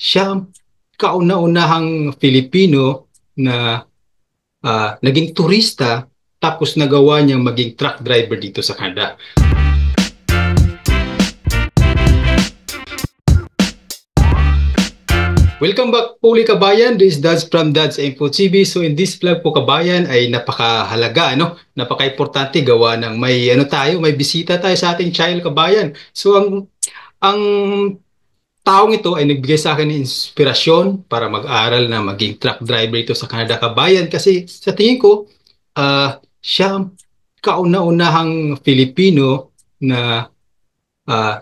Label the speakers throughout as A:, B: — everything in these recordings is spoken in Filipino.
A: Siya ang kauna-unahang Filipino na naging turista tapos nagawa niyang maging truck driver dito sa Canada. Welcome back puli kabayan, this is Dads from Dads Info TV. So in this vlog po kabayan ay napakahalaga, napaka-importante gawa ng may bisita tayo sa ating channel kabayan. So ang taong ito ay nagbigay sa akin ng inspirasyon para mag-aral na maging truck driver ito sa Canada kabayan kasi sa tingin ko siya ang kauna-unahang Filipino na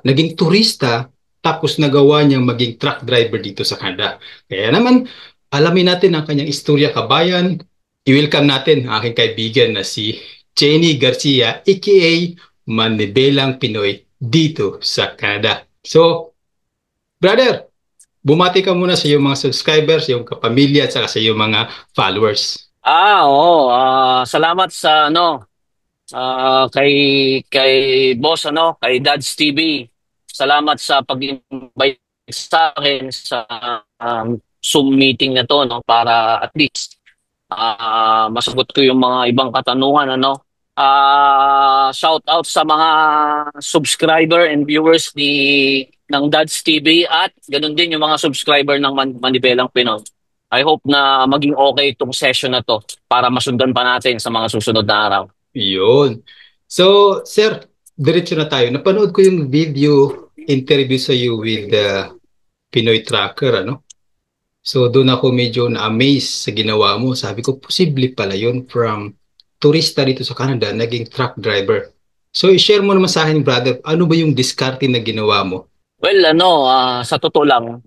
A: naging turista tapos nagawa niyang maging truck driver dito sa Canada. Kaya naman, alamin natin ang kanyang istorya kabayan. I-welcome natin ang aking kaibigan na si Jenny Garcia, aka Manibelang Pinoy dito sa Canada. So, brother, bumati ka muna sa iyong mga subscribers, iyong kapamilya at saka sa iyong mga followers.
B: Oo, salamat sa kay boss kay Dads TV. Salamat sa pag-invite sa akin sa Zoom meeting na to para at least masagot ko yung mga ibang katanungan shout out sa mga subscriber and viewers ng Dads TV at ganun din yung mga subscriber ng Manibelang Pinoy. I hope na maging okay itong session na to para masundan pa natin sa mga susunod na araw.
A: Yun. So, sir, diretso na tayo. Napanood ko yung video interview sa you with Pinoy Tracker, ano? So, doon ako medyo na-amaze sa ginawa mo. Sabi ko, posible pala yun from turista dito sa Canada, naging truck driver. So, i-share mo naman sa akin, brother, ano ba yung diskarte na ginawa mo?
B: Well, sa totoo lang,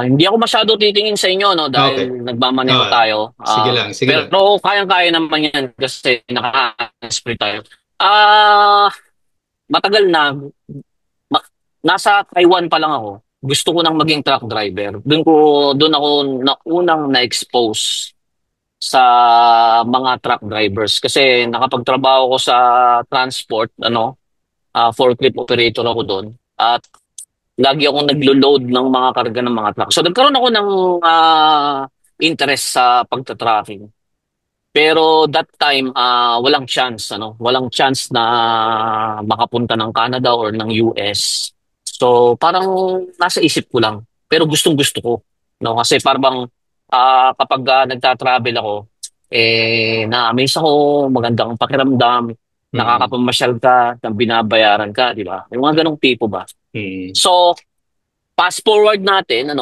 B: hindi ako masyado titingin sa inyo
A: Okay.
B: dahil nagmamaneho
A: Ah,
B: tayo.
A: sige lang, sige lang.
B: Pero kayang-kaya naman yan kasi naka-spray tayo. Ah, Matagal na, nasa Taiwan pa lang ako. Gusto ko nang maging truck driver. Doon ako unang na-expose sa mga truck drivers kasi nakapagtrabaho ko sa transport, forklift operator ako doon. At lagi akong naglo-load ng mga karga ng mga truck. So nagkaroon ako ng interest sa pagta-tracking. Pero that time walang chance, walang chance na makapunta ng Canada or ng US. So parang nasa isip ko lang. Pero gustong-gusto ko, no? Kasi parang kapag nagta-travel ako, na-amaze ako, magandang pakiramdam,
A: Mm,
B: nakakapamasyal ka, nang binabayaran ka, di ba? Yung mga ganong tipo ba?
A: mm,
B: So, fast forward natin,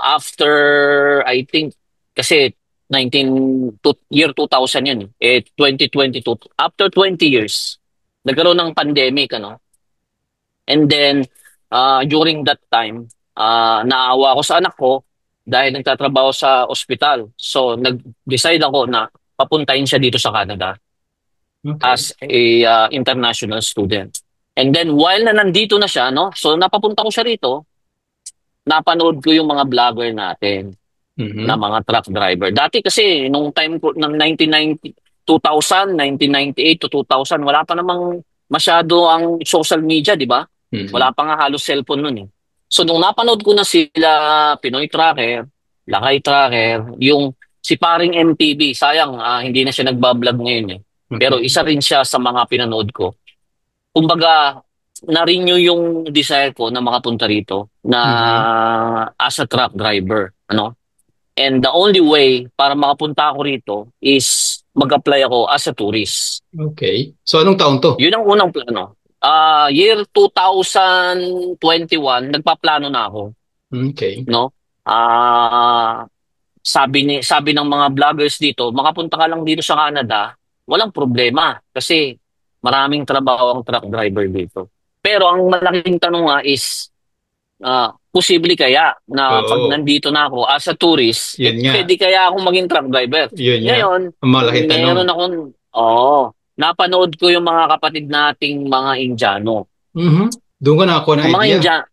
B: after, I think, kasi year 2000 yun, 2022, after 20 years, nagkaroon ng pandemic, and then, during that time, naawa ako sa anak ko dahil nagtatrabaho sa ospital. So, nag-decide ako na papuntahin siya dito sa Canada
A: okay.
B: as a international student. And then, while na nandito na siya, so napapunta ko siya rito, napanood ko yung mga vlogger natin na
A: Mhm,
B: mga truck driver. Dati kasi, nung time ko, ng 1990, 2000, 1998 to 2000, wala pa namang masyado ang social media, di ba?
A: mhm.
B: Wala pa nga halos cellphone nun eh. So, nung napanood ko na sila, Pinoy Tracker, Lakay Tracker, yung si paring MTV, sayang, hindi na siya nagbablog ngayon eh. Pero
A: Okay.
B: isa rin siya sa mga pinanood ko. Kumbaga, na-renew yung desire ko na makapunta rito na
A: Mhm.
B: as a truck driver, And the only way para makapunta ako rito is mag-apply ako as a tourist.
A: Okay. So, anong taon to?
B: Yun ang unang plano. Year 2021, nagpaplano na ako,
A: Okay.
B: no? Ah, sabi ng mga vloggers dito, makapunta ka lang dito sa Canada, walang problema kasi maraming trabaho ang truck driver dito. Pero ang malaking tanong nga is, posible kaya na pag
A: Oo.
B: nandito na ako as a tourist,
A: Yun nga.
B: pwede kaya akong maging truck driver?
A: Yun nga.
B: Ngayon,
A: Ang malaking tanong.
B: napanood ko yung mga kapatid nating mga Indiano.
A: Mhm. Doon ka nakakuha ng
B: Yung mga
A: idea.
B: Indiano,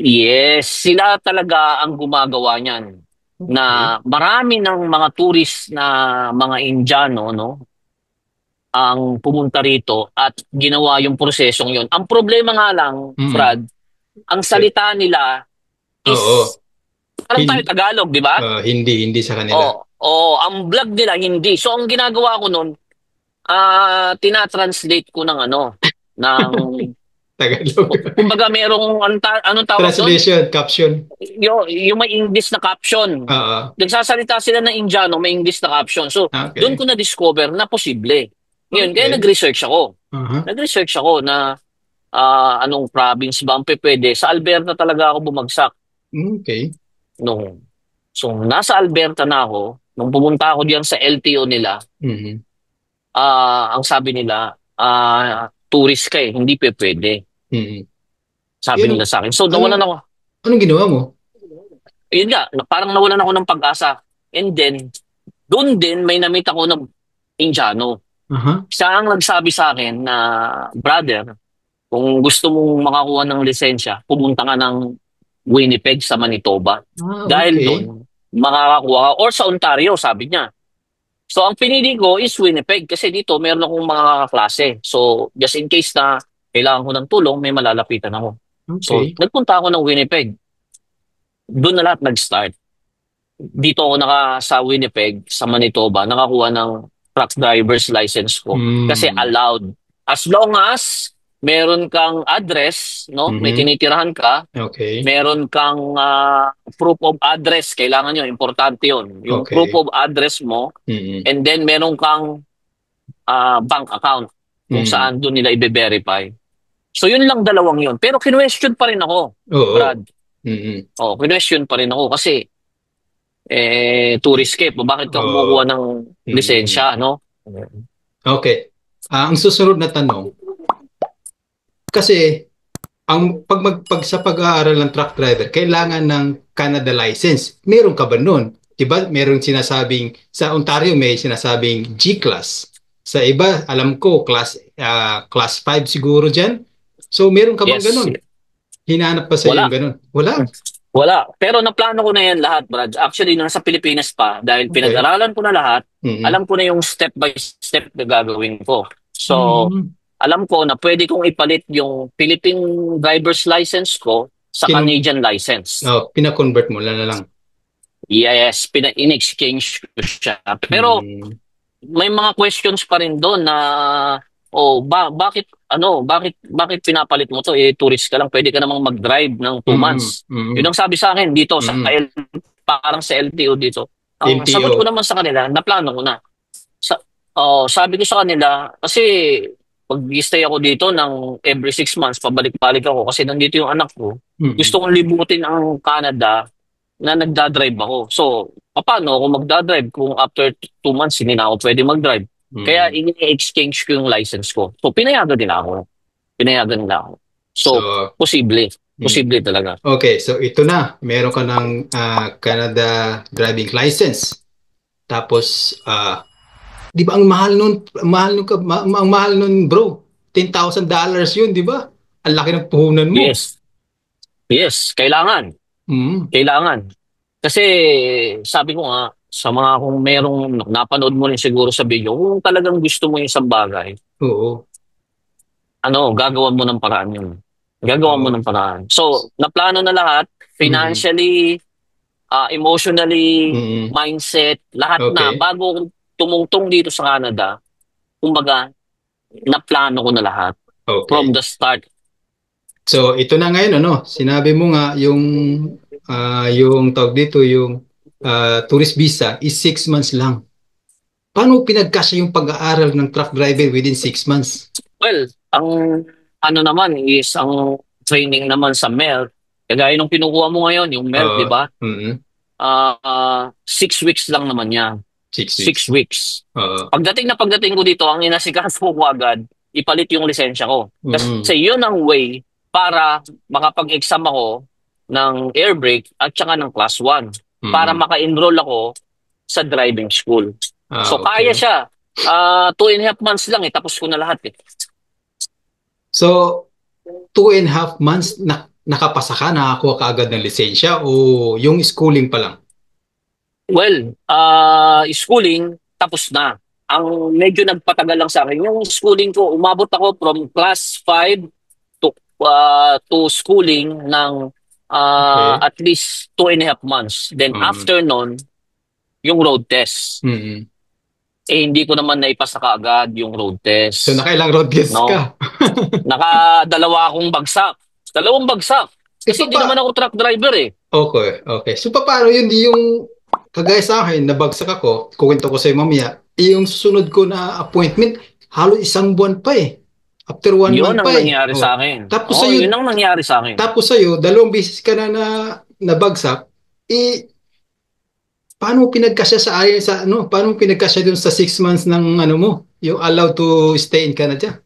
B: yes, sila talaga ang gumagawa niyan.
A: Okay.
B: Na marami ng mga tourist na mga Indiano, ang pumunta rito at ginawa yung prosesong yon. Ang problema nga lang,
A: Mhm.
B: Brad, ang salita nila is
A: Oo.
B: Parang tayo
A: Hin
B: Tagalog, di ba?
A: hindi sa kanila.
B: Ang vlog nila hindi. So ang ginagawa ko nun, tinatranslate ko ng ng
A: Tagalog.
B: kumbaga merong anong tawag doon?
A: Translation, caption.
B: Yung may English na caption.
A: Oo.
B: Nagsasalita sila ng Indiano, may English na caption. So, doon
A: Okay.
B: ko na-discover na posible. Ngayon, kaya
A: Okay.
B: nag-research ako.
A: Uh-huh.
B: Nag-research ako na anong province ba ang pwede. Sa Alberta talaga ako bumagsak.
A: Okay.
B: Nung, so, nasa Alberta na ako. Nung pumunta ako diyan sa LTO nila,
A: Mhm.
B: ang sabi nila, tourist ka eh, hindi pwede.
A: Mhm.
B: Sabi
A: Anong
B: nila sa akin. So, nawalan
A: anong
B: ako.
A: anong ginawa mo?
B: Yun nga, parang nawalan ako ng pag-asa. And then, doon din may namit ako ng Indiano.
A: Aha.
B: Siya ang nagsabi sa akin na, brother, kung gusto mong makakuha ng lisensya, pumunta ka ng Winnipeg sa Manitoba. Dahil
A: Okay.
B: doon, makakakuha ka. Or sa Ontario, sabi niya. So, ang pinili ko is Winnipeg kasi dito meron akong mga klase. So, just in case na kailangan ko ng tulong, may malalapitan ako. So,
A: Okay.
B: nagpunta ako ng Winnipeg. Doon na lahat nag-start. Dito ako sa Winnipeg, sa Manitoba, nakakuha ng truck driver's license ko. Kasi
A: Mm.
B: allowed. As long as meron kang address, no? May
A: Mhm.
B: tinitirahan ka,
A: Okay.
B: meron kang proof of address, kailangan yun, importante yun. Yung proof
A: Okay.
B: of address mo,
A: Mm.
B: and then meron kang bank account kung
A: Mm.
B: saan doon nila i-verify. So yun lang dalawang yun. Pero kinwestiyon pa rin ako,
A: Oo.
B: Brad.
A: Mm.
B: Kinwestiyon pa rin ako kasi tourist ka, bakit ka kumukuha
A: Oo.
B: ng
A: Mm.
B: lisensya, no?
A: Okay. Ang susunod na tanong, kasi pag sa pag-aaral ng truck driver, kailangan ng Canada license. Meron ka ba nun? 'Di ba? Meron sinasabing sa Ontario may sinasabing G-class. Sa iba, alam ko class 5 siguro diyan. So meron ka bang
B: Yes.
A: ganun? Hinanap pa sa iyo
B: Wala.
A: yung ganun? Wala.
B: Wala. Pero naplano ko na yan lahat, Brad. Actually, nasa Pilipinas pa, dahil
A: Okay.
B: pinag-aralan ko na lahat,
A: Mm.
B: alam ko na yung step by step na gagawin ko. So,
A: Mm.
B: alam ko na pwede kong ipalit yung Philippine driver's license ko sa
A: Kin
B: Canadian license.
A: pina-convert mo na lang.
B: Yes, in-exchange ko siya. Pero
A: Mm.
B: may mga questions pa rin doon na bakit pinapalit mo to, tourist ka lang, pwede ka namang mag-drive ng 2 months.
A: Mm. Mm.
B: Yun ang sabi sa akin dito
A: Mm.
B: parang sa LTO dito. Ang sagot ko
A: LTO.
B: naman sa kanila, naplano ko na. Sabi ko sa kanila kasi pag-stay ako dito ng every 6 months, pabalik-balik ako kasi nandito yung anak ko.
A: Mm.
B: Gusto kong libutin ang Canada na nagdadrive ako. So, paano ako magdadrive kung after 2 months hindi na ako pwede mag-drive? Kaya
A: Mm.
B: ini-exchange ko yung license ko. So, pinayagan nila ako. Pinayagan nila ako. So,
A: So,
B: posible.
A: mm.
B: Posible talaga.
A: Okay, so ito na. Meron ka ng Canada driving license. Tapos, di ba ang mahal nun, ang mahal nun bro, $10,000 yun, di ba? Ang laki ng puhunan mo.
B: Yes. Yes. Kailangan.
A: Mm.
B: Kailangan. Kasi, sabi ko nga, sa mga kung merong napanood mo rin siguro sa video, kung talagang gusto mo yung isang bagay,
A: Oo.
B: gagawan mo ng paraan yun. Gagawan mo
A: Oo.
B: ng paraan. So, naplano na lahat,
A: Mm.
B: financially, emotionally,
A: Mm.
B: mindset, lahat na.
A: Okay.
B: Bago ako tumungtong dito sa Canada, kumbaga, naplano ko na lahat from
A: Okay.
B: the start.
A: So, ito na ngayon, sinabi mo nga yung tawag dito, yung tourist visa is 6 months lang. Paano pinagkasya yung pag-aaral ng truck driver within 6 months?
B: Well, ang naman is ang training naman sa MELT, kagaya nung kinukuha mo ngayon, yung MELT, di ba?
A: Mm.
B: 6 weeks lang naman yan.
A: 6 weeks.
B: 6 weeks. Pagdating ko dito, ang inasikaso ko agad, ipalit yung lisensya ko.
A: Mm.
B: Kasi yun ang way para makapag-exam ako ng air brake at saka ng class 1 para
A: Mm.
B: maka-enroll ako sa driving school. So kaya
A: Okay.
B: siya. 2.5 months lang tapos ko na lahat .
A: So, 2.5 months nakapasa ka, nakakuha ka agad ng lisensya o yung schooling pa lang?
B: Well, schooling, tapos na. Ang medyo nagpatagal lang sa akin, yung schooling ko, umabot ako from class 5 to schooling ng
A: Okay.
B: At least 2.5 months. Then
A: Um,
B: after nun, yung road test.
A: mm.
B: Hindi ko naman naipasa kaagad yung road
A: So
B: test.
A: nakailang road test
B: No?
A: ka?
B: Nakadalawa akong bagsak. Dalawang bagsak.
A: Eh,
B: Kasi hindi naman ako truck driver eh.
A: okay, okay. So paano yun? Di yung kagaya sa akin, nabagsak ako, kukwento ko sa'yo mamaya, yung susunod ko na appointment, halos 1 buwan pa eh. After one
B: Yun
A: month
B: ang
A: pa eh.
B: nangyari sa
A: Oh.
B: akin.
A: Tapos
B: Oh, yun
A: sa'yo,
B: ang nangyari sa akin.
A: tapos sa'yo, 2 beses ka na nabagsak, eh, paano mo pinagkasya sa ayon sa ano? Paano mo pinagkasya dun sa 6 months ng ano mo? Yung allowed to stay in Canada?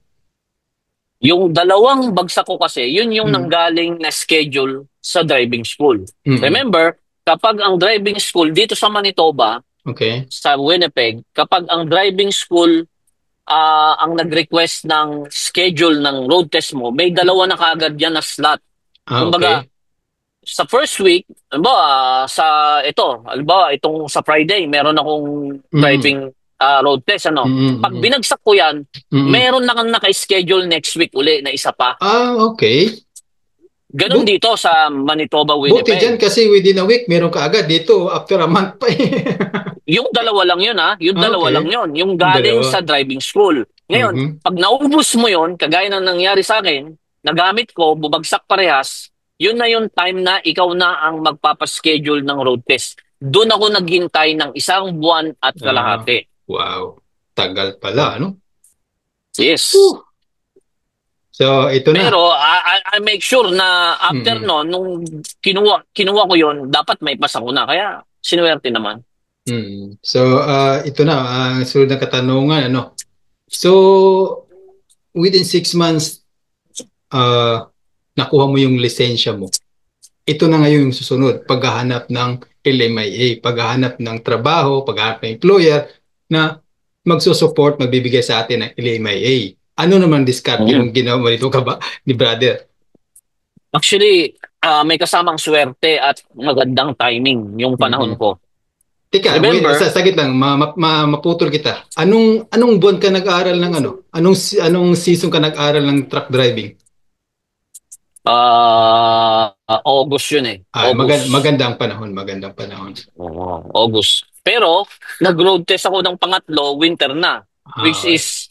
B: Yung dalawang bagsak ko kasi, yun yung
A: Mm.
B: nanggaling na schedule sa driving school.
A: Mm.
B: Remember, kapag ang driving school dito sa Manitoba,
A: Okay.
B: sa Winnipeg, kapag ang driving school ang nag-request ng schedule ng road test mo, may dalawa na kaagad yan na slot.
A: Ah,
B: Kumbaga,
A: okay.
B: sa first week, halimbawa, itong sa Friday, meron akong
A: Mm.
B: driving road test,
A: Mm.
B: ano. Pag
A: Mm.
B: binagsak ko yan,
A: Mm.
B: meron na kang naka-schedule next week uli na isa pa.
A: Ah, okay.
B: Ganon
A: Bu
B: dito sa Manitoba,
A: Buti dyan
B: Winnipeg.
A: kasi within a week, meron ka agad dito after a month pa eh.
B: Yung dalawa lang yun, ha? Yung
A: Ah,
B: dalawa lang
A: okay.
B: yun. Yung galing sa
A: Dalawa.
B: driving school. Ngayon,
A: Mhm.
B: pag naubos mo yun, kagaya ng nangyari sa akin, nagamit ko, bubagsak parehas, yun na yung time na ikaw na ang magpapaschedule ng road test. Doon ako naghintay ng 1 buwan at
A: Ah,
B: kalahati.
A: wow. Tagal pala, ano?
B: Yes.
A: Whew. So, ito na.
B: Pero I make sure na after
A: Mm.
B: no, nung kinuha ko yun, dapat may pasa ko na. Kaya, sinuwerte naman.
A: Mm. So, ito na. Ang sunod na katanungan, ano? So, within 6 months, ah, nakuha mo yung lisensya mo. Ito na ngayon yung susunod. Paghahanap ng LMIA, paghahanap ng trabaho, paghahanap ng employer na magsusupport, magbibigay sa atin ng LMIA. Ano naman diskarte
B: Mm.
A: mong ginawa nito ka ba ni brother?
B: Actually, may kasamang swerte at magandang timing yung panahon
A: Mhm.
B: ko.
A: Teka, wait,
B: Remember,
A: sagit lang, maputol kita. Anong buwan ka nag-aaral ng ano? Anong season ka nag-aaral ng truck driving?
B: August yun eh. August.
A: Magandang panahon, magandang panahon.
B: Oo, August. Pero, nag-road test ako ng pangatlo, winter na. Which
A: Okay.
B: is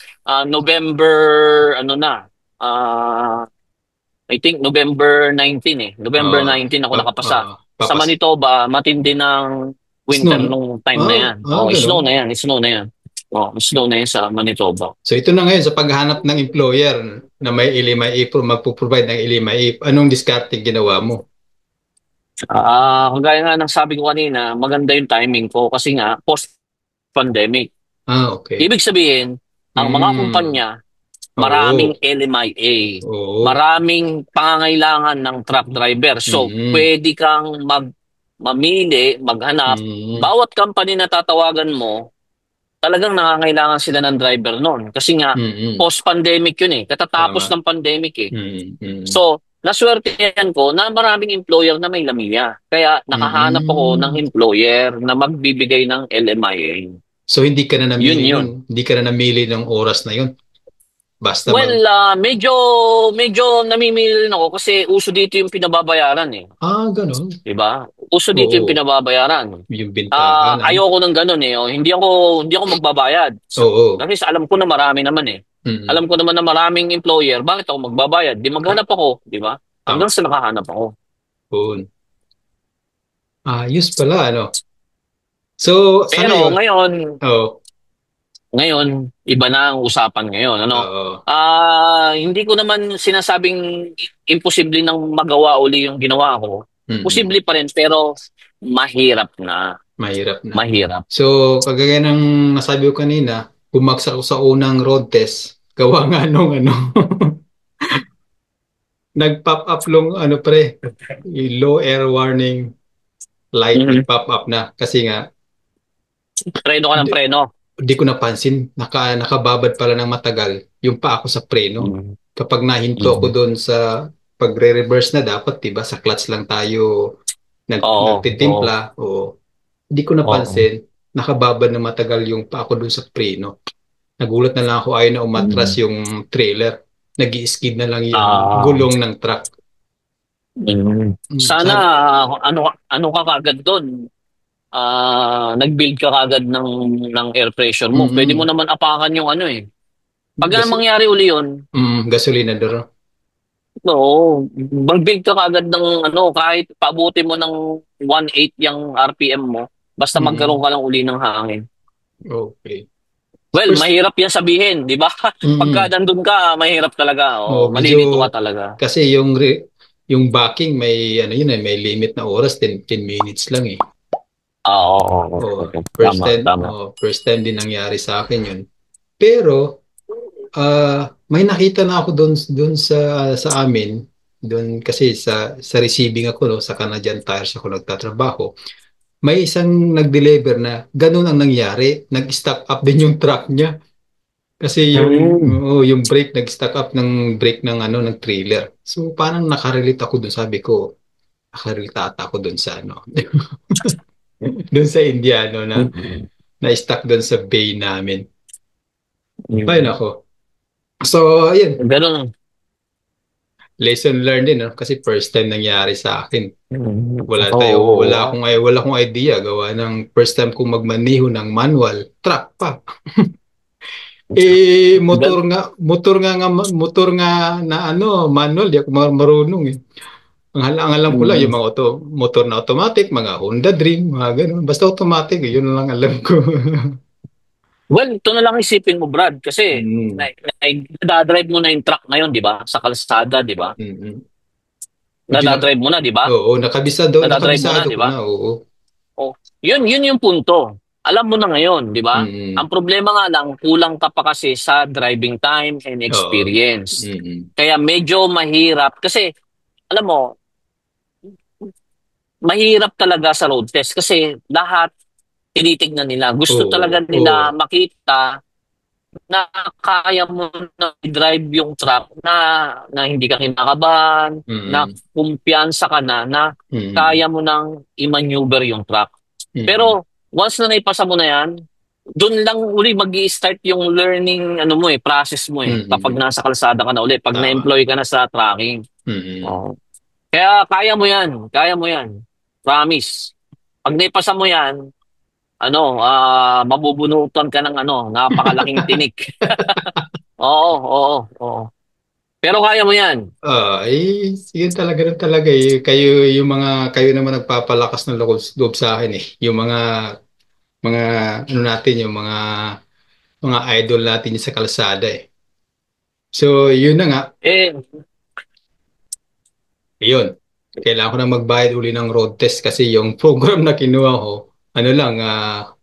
B: November, ano na, I think November 19 eh. November
A: Oo.
B: 19 ako nakapasa. Sa
A: Papas.
B: Manitoba, matindi ng
A: Snow,
B: winter
A: no?
B: nung time na yan. Oh, snow
A: Ganun.
B: na yan, snow na yan. Oh, snow na yan sa Manitoba.
A: So ito na ngayon sa paghahanap ng employer na may LMIA, magpo-provide ng LMIA, anong diskarte ginawa mo?
B: Kagaya nga ng sabi ko kanina, maganda yung timing ko kasi nga, post-pandemic.
A: Okay.
B: Ibig sabihin, ang mga
A: Mm.
B: kumpanya, maraming
A: Oo.
B: LMIA,
A: Oo.
B: maraming pangangailangan ng truck driver. So,
A: Mm.
B: pwede kang mamili, maghanap.
A: Mm.
B: Bawat company na tatawagan mo, talagang nangangailangan sila ng driver noon. Kasi nga,
A: Mm.
B: post-pandemic yun eh. Katatapos
A: Tama.
B: ng pandemic eh.
A: Mm. Mm.
B: So, naswertehan ko na maraming employer na may lamia. Kaya nakahanap ako ng
A: Mm.
B: employer na magbibigay ng LMIA.
A: So hindi ka na
B: Yun
A: namili
B: yun.
A: nun. Hindi ka na namili ng oras na yun. Basta
B: Well, medyo namimili rin ako kasi uso dito yung pinababayaran eh.
A: ganun.
B: 'Di ba? Uso dito yung
A: Oo.
B: pinababayaran.
A: Yung bintahan, ano?
B: Ayoko ng ganun eh. Oh. Hindi ako magbabayad.
A: Oo.
B: Kasi alam ko na marami naman eh.
A: Mm.
B: Alam ko naman na maraming employer, bakit ako magbabayad? Di maghanap ako, 'di ba? Hanggang
A: Tama.
B: sa nakahanap ako.
A: Yun. Ayos pala, ano? So, sa
B: Pero
A: ngayon,
B: ngayon,
A: oh,
B: iba na ang usapan ngayon, ano?
A: oo,
B: Hindi ko naman sinasabing imposible nang magawa uli yung ginawa ko.
A: mm,
B: Posible pa rin, pero mahirap na.
A: mahirap na.
B: Mahirap.
A: So, kagaya ng nasabi ko kanina, bumagsak ako sa unang road test. Gawa nga nung ano, nag-pop up long, ano pre, yung low air warning light,
B: Mhm.
A: nag-pop up na. Kasi nga,
B: Preno ka ng preno.
A: di ko napansin, nakababad pala ng matagal yung pa ako sa preno.
B: Mhm.
A: Kapag nahinto ako
B: Mhm.
A: doon sa pagre-reverse na dapat, 'di ba? Sa clutch lang tayo
B: Oo, oo,
A: nagtitimpla. O di ko
B: oo.
A: napansin, nakababad na matagal yung pa ako doon sa preno. Nagulat na lang ako ayaw na umatras
B: Mhm.
A: yung trailer. Nag-i-skid na lang yung
B: Ah,
A: gulong ng truck.
B: Mm. Sana
A: Sabi,
B: ano ka kagad doon. Nag-build ka kagad ng air pressure mo. Pwede mo
A: mm,
B: naman apakan yung ano eh. Pag
A: gas,
B: mangyari uli yun,
A: gasolinador.
B: no, mag-build ka kagad ng ano, kahit paabutin mo ng 1.8 yung RPM mo, basta magkaroon
A: Mm,
B: ka lang uli ng hangin.
A: okay.
B: Well,
A: First,
B: mahirap yan sabihin, di ba? Pagka
A: mm,
B: nandun ka, mahirap talaga.
A: oh,
B: O,
A: medyo,
B: malilito ka talaga.
A: kasi yung backing may, ano yun may limit na oras, 10 minutes lang eh.
B: Oo.
A: Oh,
B: Tama, tama.
A: first time din nangyari sa akin yun. Pero, may nakita na ako doon sa amin, doon kasi sa receiving ako no, sa Canadian Tires ako nagtatrabaho. May isang nag-deliver na ganun ang nangyari, nag-stack up din yung truck niya kasi
B: Mm.
A: yung brake nag-stack up ng brake ng ano ng trailer. So parang nakarelate ako doon, sabi ko, nakarelate ata ako doon sa ano, doon sa Indiano
B: Mm.
A: na stuck doon sa bay namin. Ay
B: Mm.
A: nako. So ayun,
B: Ganun.
A: lesson learned din, no? Kasi first time nangyari sa akin.
B: Mm. Oo.
A: Wala akong idea gawa ng first time kong magmaneho ng manual truck pa.
B: Gan-
A: Motor nga na ano, manual, di ako marunong eh. Ang alam ko lang
B: mm.
A: yung mga motor na automatic, mga Honda Dream, mga ganun. Basta automatic, yun lang alam ko.
B: Well, ito na lang isipin mo, Brad, kasi
A: Mm,
B: nadadrive mo na yung truck ngayon, di ba? Sa kalsada, di ba?
A: mm, mm. Medyo na,
B: Nadadrive mo na, di ba?
A: oo,
B: Nadadrive mo na,
A: nakabisado
B: di
A: ko
B: ba?
A: na, oo.
B: Oh, yun yung punto. Alam mo na ngayon, di ba? Ang
A: Mm,
B: problema nga lang, kulang ka pa kasi sa driving time and
A: oo.
B: experience.
A: Mm,
B: Kaya medyo mahirap kasi alam mo, mahirap talaga sa road test kasi lahat tinitignan nila. Gusto talaga
A: oo,
B: nila
A: oo.
B: makita na kaya mo na drive yung truck na hindi ka kinakabahan, na
A: Mm,
B: kumpiyansa ka na
A: mm,
B: kaya mo nang i-maneuver yung truck.
A: mm,
B: Pero once na naipasa mo na yan, doon lang uli start yung learning ano mo process mo kapag
A: mm.
B: nasa kalsada ka na uli, pag
A: Tama.
B: na-employ ka na sa tracking.
A: Mm.
B: Oo. Kaya kaya mo yan. Promise. Pag naipasa mo yan, mabubunutan ka ng napakalaking tinik. Oo. Pero kaya mo yan.
A: Sige talaga rin talaga eh. Kayo naman nagpapalakas ng loob sa akin eh. Yung mga ano natin, yung mga idol natin sa kalsada eh. So, yun na nga.
B: Eh,
A: Yun. Kailangan ko na magbayad uli ng road test kasi yung program na kinuha ko, ano lang,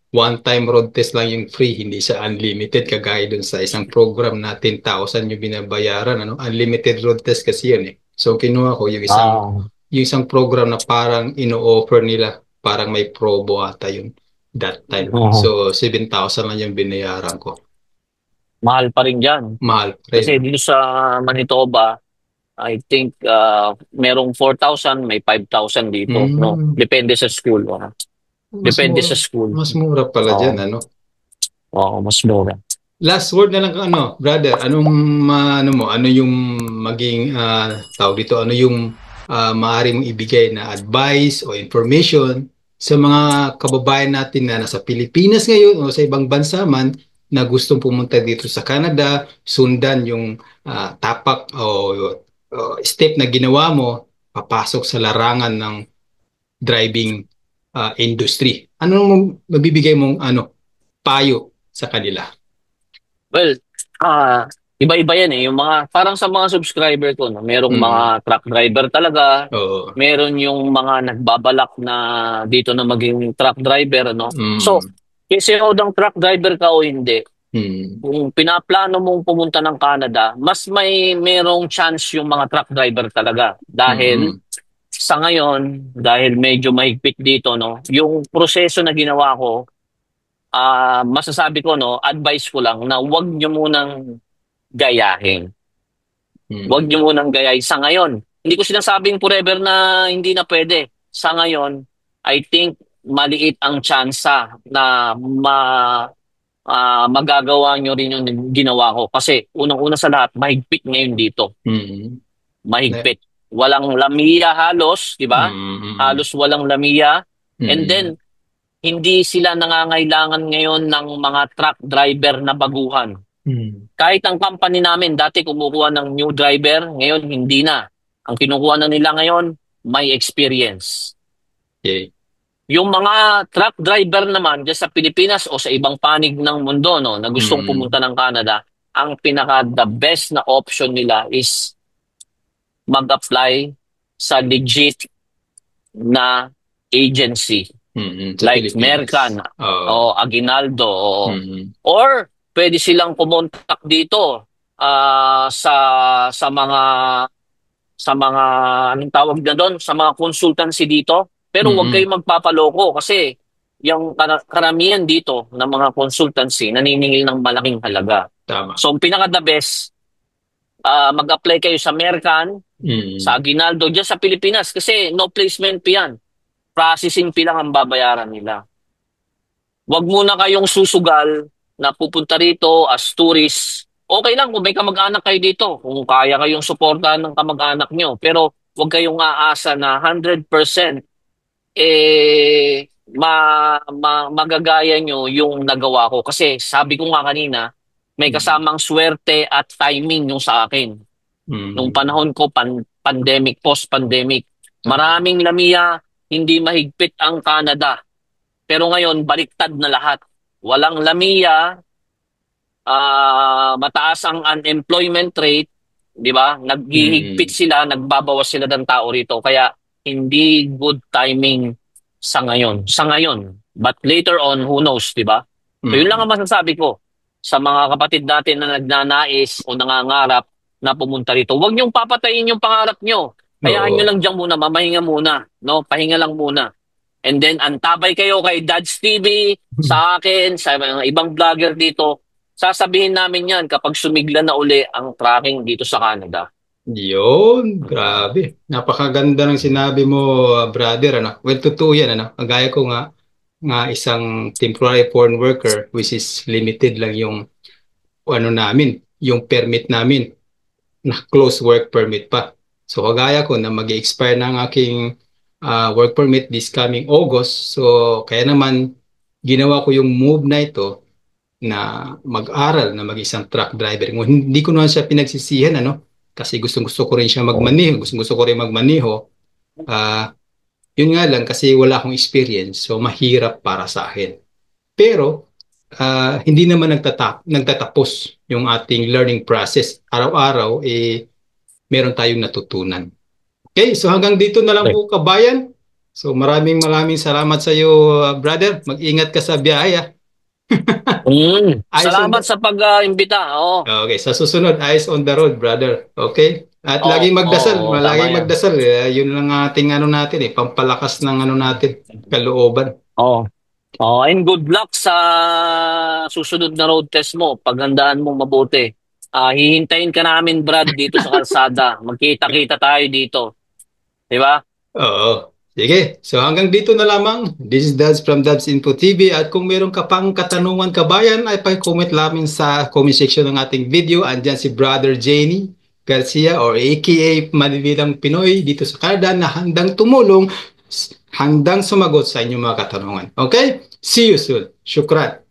A: one-time road test lang yung free, hindi siya unlimited kagaya dun sa isang program na 10,000 yung binabayaran. Unlimited road test kasi yun eh. So, kinuha ko
B: ah,
A: yung isang program na parang ino-offer nila, parang may probo ata yun that time.
B: oo.
A: So, 7,000 lang yung binayaran ko.
B: Mahal pa rin dyan.
A: Mahal pa rin.
B: Kasi dito sa Manitoba, I think merong 4,000, may 5,000 dito. No?
A: Hmm,
B: Depende sa school.
A: mas
B: Depende
A: mura.
B: sa school.
A: Mas mura pala dyan,
B: Oo,
A: ano?
B: mas mura.
A: Last word na lang ano, brother, ano mo, ano yung maging tawag dito, ano yung maaari mong ibigay na advice o information sa mga kababayan natin na nasa Pilipinas ngayon o sa ibang bansa man na gustong pumunta dito sa Canada, sundan yung tapak o step na ginawa mo papasok sa larangan ng driving industry. Ano mabibigay mong payo sa kanila?
B: Well, ah, iba-iba yan eh. Yung mga, parang sa mga subscriber ko, no, merong mga
A: Mm.
B: truck driver talaga,
A: Oo.
B: meron yung mga nagbabalak na dito na maging truck driver, no? So,
A: Mm.
B: kasi ng truck driver ka o hindi,
A: Mm.
B: kung pinaplano mong pumunta ng Canada, mas merong chance yung mga truck driver talaga. Dahil
A: Mm.
B: sa ngayon, dahil medyo mahigpit dito, no, yung proseso na ginawa ko, masasabi ko, no, advice ko lang na wag nyo munang gayahin. Wag
A: Mm.
B: nyo munang gayahin sa ngayon. Hindi ko sinasabing forever na hindi na pwede. Sa ngayon, I think maliit ang tsansa na magagawa nyo rin yung ginawa ko. Kasi unang-una sa lahat, mahigpit ngayon dito.
A: Mm. Na,
B: Mahigpit. walang lamiya halos, di ba?
A: Mm,
B: Halos walang lamiya. And
A: mm,
B: then, hindi sila nangangailangan ngayon ng mga truck driver na baguhan.
A: mm.
B: Kahit ang company namin, dati kumukuha ng new driver, ngayon hindi na. Ang kinukuha na nila ngayon, may experience.
A: Okay.
B: Yung mga truck driver naman dyan sa Pilipinas o sa ibang panig ng mundo no, na gustong pumunta
A: Mm,
B: ng Canada, ang pinaka the best na option nila is mag-apply sa legit na agency
A: sa
B: like
A: Pilipinas.
B: Mercan
A: Oo.
B: o Aguinaldo
A: Mm,
B: or pwede silang kumontak dito sa mga anong tawag na doon sa mga consultancy dito, pero huwag
A: mm,
B: kayong magpapaloko kasi yung karamihan dito ng mga consultancy naniningil ng malaking halaga.
A: tama.
B: So ang pinaka the best, mag-apply kayo sa Mercan, sa
A: Mm,
B: Aguinaldo diyan sa Pilipinas kasi no placement fee yan. Processing fee lang ang babayaran nila. Huwag muna kayong susugal na pupunta rito as tourist. Okay lang kung may kamag-anak kayo dito, kung kaya kayong suportahan ng kamag-anak nyo. Pero huwag kayong aasa na 100% magagaya nyo yung nagawa ko. Kasi sabi ko nga kanina, may
A: mm,
B: kasamang swerte at timing yung sa akin. Nung
A: mm,
B: panahon ko, pandemic, post-pandemic,
A: oo.
B: maraming lamia, hindi mahigpit ang Canada. Pero ngayon, baliktad na lahat. Walang lamiya, mataas ang unemployment rate, di ba? Naghihigpit
A: Mm,
B: sila, nagbabawas sila ng tao rito. Kaya hindi good timing sa ngayon. Sa ngayon. But later on, who knows, di ba? So yun lang
A: mm,
B: ang masasabi ko sa mga kapatid natin na nagnanais o nangangarap na pumunta rito. Huwag niyong papatayin yung pangarap niyo. Hayaan niyo
A: oo.
B: lang diyan muna, mamahinga muna, no? Pahinga lang muna. And then antabay kayo kay Dads TV, sa akin, sa mga ibang vlogger dito. Sasabihin namin yan kapag sumigla na uli ang tracking dito sa Canada.
A: Yun, grabe. Napakaganda ng sinabi mo, brother. Ano? Well, totoo yan. Ano? Kagaya ko nga isang temporary foreign worker, which is limited lang yung ano namin, yung permit namin, na close work permit pa. So kagaya ko na mag-expire na ang aking work permit this coming August. So kaya naman ginawa ko yung move na ito na mag-aral na mag-isang truck driver. Hindi ko naman siya pinagsisihan, ano? Kasi gustong-gusto ko rin siya magmaneho. Gustong-gusto ko rin magmaneho. Ah, yun nga lang kasi wala akong experience. So mahirap para sa akin. Pero hindi naman nagtatapos yung ating learning process. Araw-araw, meron tayong natutunan. Okay, so hanggang dito na lang
B: Okay.
A: po kabayan. So maraming maraming salamat sa iyo, brother. Mag-ingat ka sa biyahe. Ayos on
B: Salamat
A: the,
B: sa pag-imbita. Oo.
A: okay, sa susunod, eyes on the road, brother. Okay? At
B: Oo, oo, tama
A: laging
B: yan.
A: magdasal. Yun lang ating ano natin pampalakas ng ano natin, kalooban.
B: Oo. Oh, and good luck sa susunod na road test mo. Paghandaan mo mabuti. Hihintayin ka namin, Brad, dito sa kalsada. Magkita-kita tayo dito. Di ba?
A: Oo. Sige. So hanggang dito na lamang. This is Dads from Dads Info TV. At kung meron ka pang katanungan kabayan, ay pa-comment lamang sa comment section ng ating video. Andyan si Brother Jenny Garcia or aka Manibilang Pinoy dito sa Canada na handang tumulong, handang sumagot sa inyong mga katanungan. Okay? See you soon. Shukran.